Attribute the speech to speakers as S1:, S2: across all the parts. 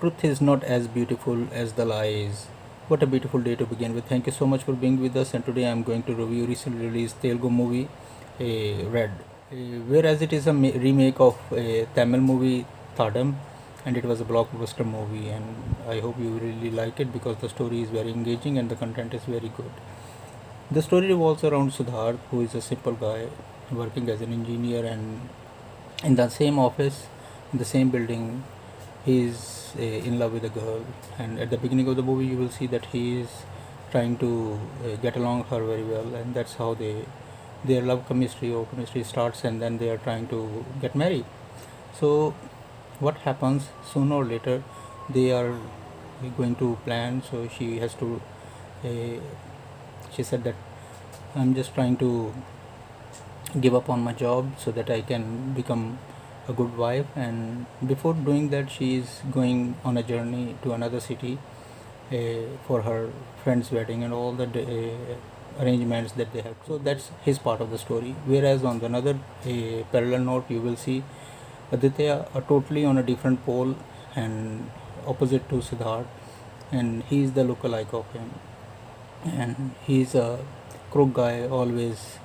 S1: Truth is not as beautiful as the lie is. What a beautiful day to begin with. Thank you so much for being with us. And today I'm going to review recently released Telugu movie Red. Whereas it is a remake of a Tamil movie Thadam, and it was a blockbuster movie. And I hope you really like it because the story is very engaging and the content is very good. The story revolves around Siddharth, who is a simple guy working as an engineer, and in the same office, in the same building, he is in love with a girl. And at the beginning of the movie, you will see that he is trying to get along her very well, and that's how their love chemistry starts, and then they are trying to get married. So, what happens sooner or later? They are going to plan. So she has to. Uh, she said that I'm just trying to give up on my job so that I can become a good wife. And before doing that, she is going on a journey to another city for her friend's wedding and all the arrangements that they have. So that's his part of the story. Whereas on another parallel note, you will see Aditya are totally on a different pole and opposite to Siddharth, and he is the lookalike of him, and he's a crook guy, always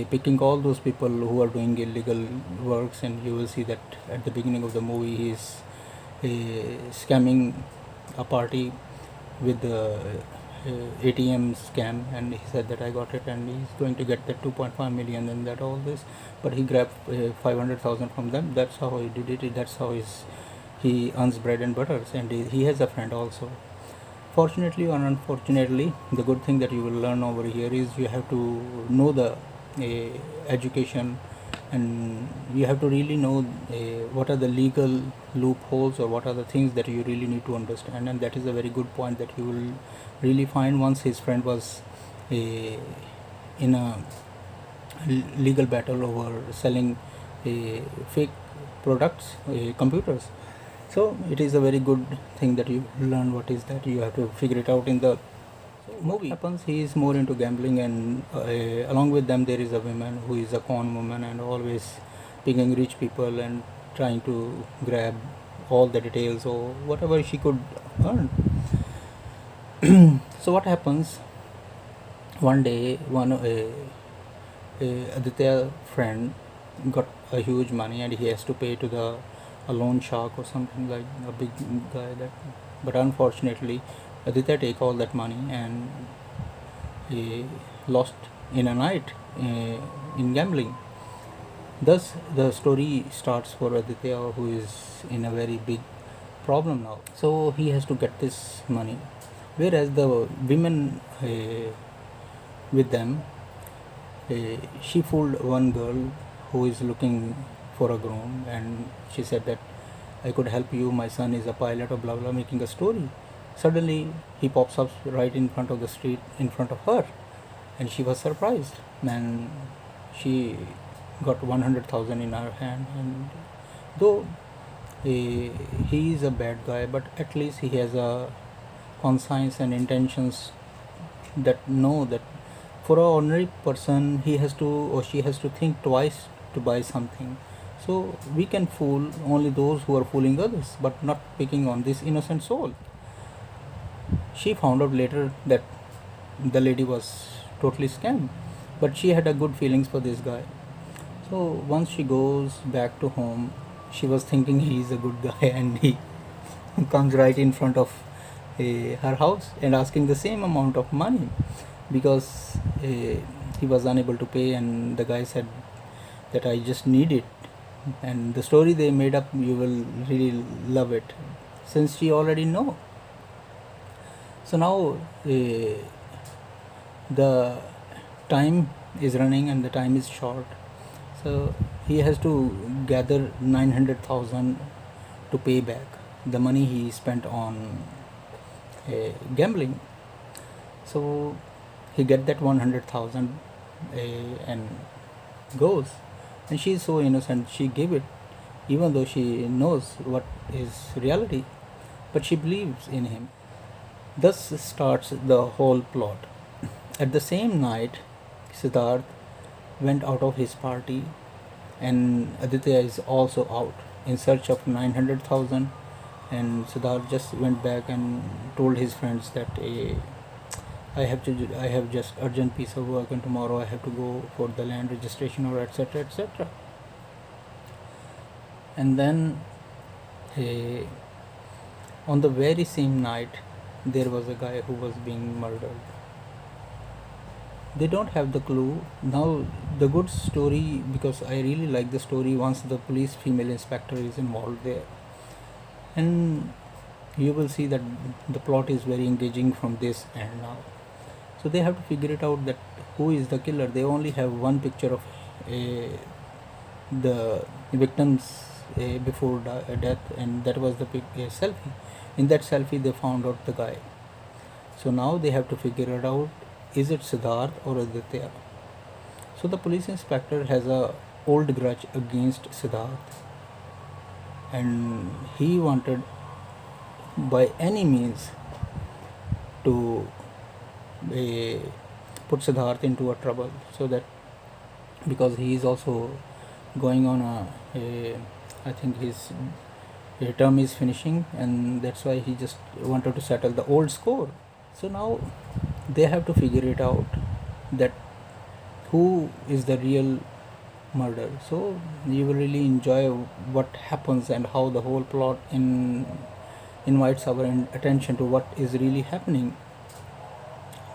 S1: picking all those people who are doing illegal works. And you will see that at the beginning of the movie he's scamming a party with the ATM scam, and he said that I got it, and he's going to get that 2.5 million and that all this, but he grabbed 500,000 from them. That's how he did it. That's how he earns bread and butters. And he has a friend also. Fortunately or unfortunately, the good thing that you will learn over here is you have to know the education, and you have to really know what are the legal loopholes, or what are the things that you really need to understand. And that is a very good point that you will really find once his friend was in a legal battle over selling fake products, computers. So it is a very good thing that you learn what is that. You have to figure it out in the movie. Happens, he is more into gambling, and along with them there is a woman who is a con woman and always picking rich people and trying to grab all the details or whatever she could earn. So what happens, one day one Aditya friend got a huge money, and he has to pay to a loan shark or something, like a big guy that. But unfortunately, Aditya take all that money and he lost in a night in gambling. Thus the story starts for Aditya, who is in a very big problem now. So he has to get this money, whereas the women with them, she fooled one girl who is looking for a groom, and she said that I could help you, my son is a pilot, or blah blah, making a story. Suddenly he pops up right in front of the street in front of her, and she was surprised, and she got 100,000 in her hand. And though he is a bad guy, but at least he has a conscience and intentions that know that for an ordinary person he has to, or she has to think twice to buy something. So we can fool only those who are fooling others, but not picking on this innocent soul. She found out later that the lady was totally scammed, but she had a good feelings for this guy. So once she goes back to home, she was thinking he is a good guy, and he comes right in front of her house and asking the same amount of money, because he was unable to pay, and the guy said that I just need it. And the story they made up, you will really love it, since she already know. So now the time is running and the time is short, so he has to gather 900,000 to pay back the money he spent on gambling. So he get that 100,000 and goes, and she is so innocent, she gave it, even though she knows what is reality, but she believes in him. Thus starts the whole plot. At the same night, Siddharth went out of his party, and Aditya is also out in search of 900,000, and Siddharth just went back and told his friends that I have just urgent piece of work and tomorrow I have to go for the land registration or etc etc. And then uh, on the very same night there was a guy who was being murdered. They don't have the clue. Now the good story, because I really like the story once the police female inspector is involved there, and you will see that the plot is very engaging from this and now. So they have to figure it out that who is the killer. They only have one picture of the victims before death, and that was the selfie. In that selfie they found out the guy. So now they have to figure it out, is it Siddharth or Aditya? So the police inspector has a old grudge against Siddharth, and he wanted by any means to uh, put Siddharth into a trouble, so that because he is also going on I think his term is finishing, and that's why he just wanted to settle the old score. So now they have to figure it out that who is the real murder. So you will really enjoy what happens and how the whole plot invites our attention to what is really happening.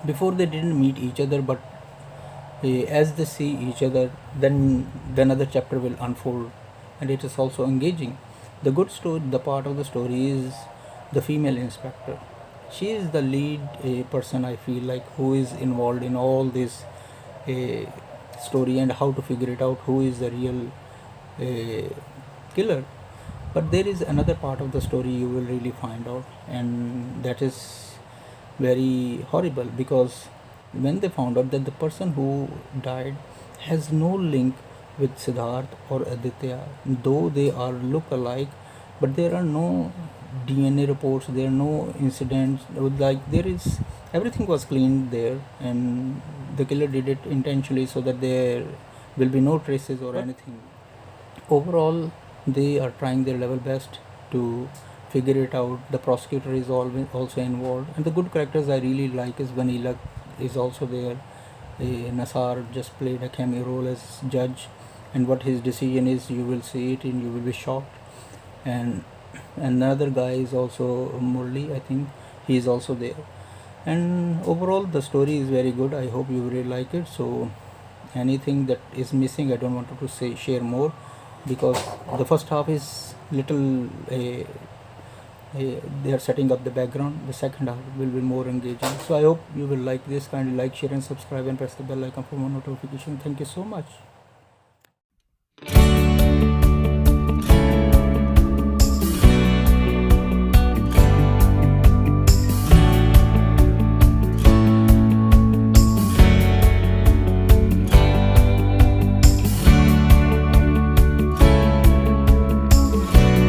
S1: Before they didn't meet each other, but as they see each other, then the another chapter will unfold, and it is also engaging. The good story, the part of the story is the female inspector. She is the lead person, I feel like, who is involved in all this story and how to figure it out who is the real killer. But there is another part of the story you will really find out, and that is very horrible, because when they found out that the person who died has no link with Siddharth or Aditya, though they are look alike, but there are no DNA reports, there are no incidents, like there is everything was cleaned there, and the killer did it intentionally so that there will be no traces or anything. Overall, they are trying their level best to figure it out. The prosecutor is always also involved, and the good characters I really like is Vanilla is also there. Nasar just played a cameo role as judge, and what his decision is, you will see it and you will be shocked. And another guy is also Murli, I think he is also there. And overall, the story is very good. I hope you really like it. So anything that is missing, I don't want to say share more, because the first half is little they are setting up the background. The second half will be more engaging. So I hope you will like this. Kindly like, share and subscribe, and press the bell icon for more notification. Thank you so much.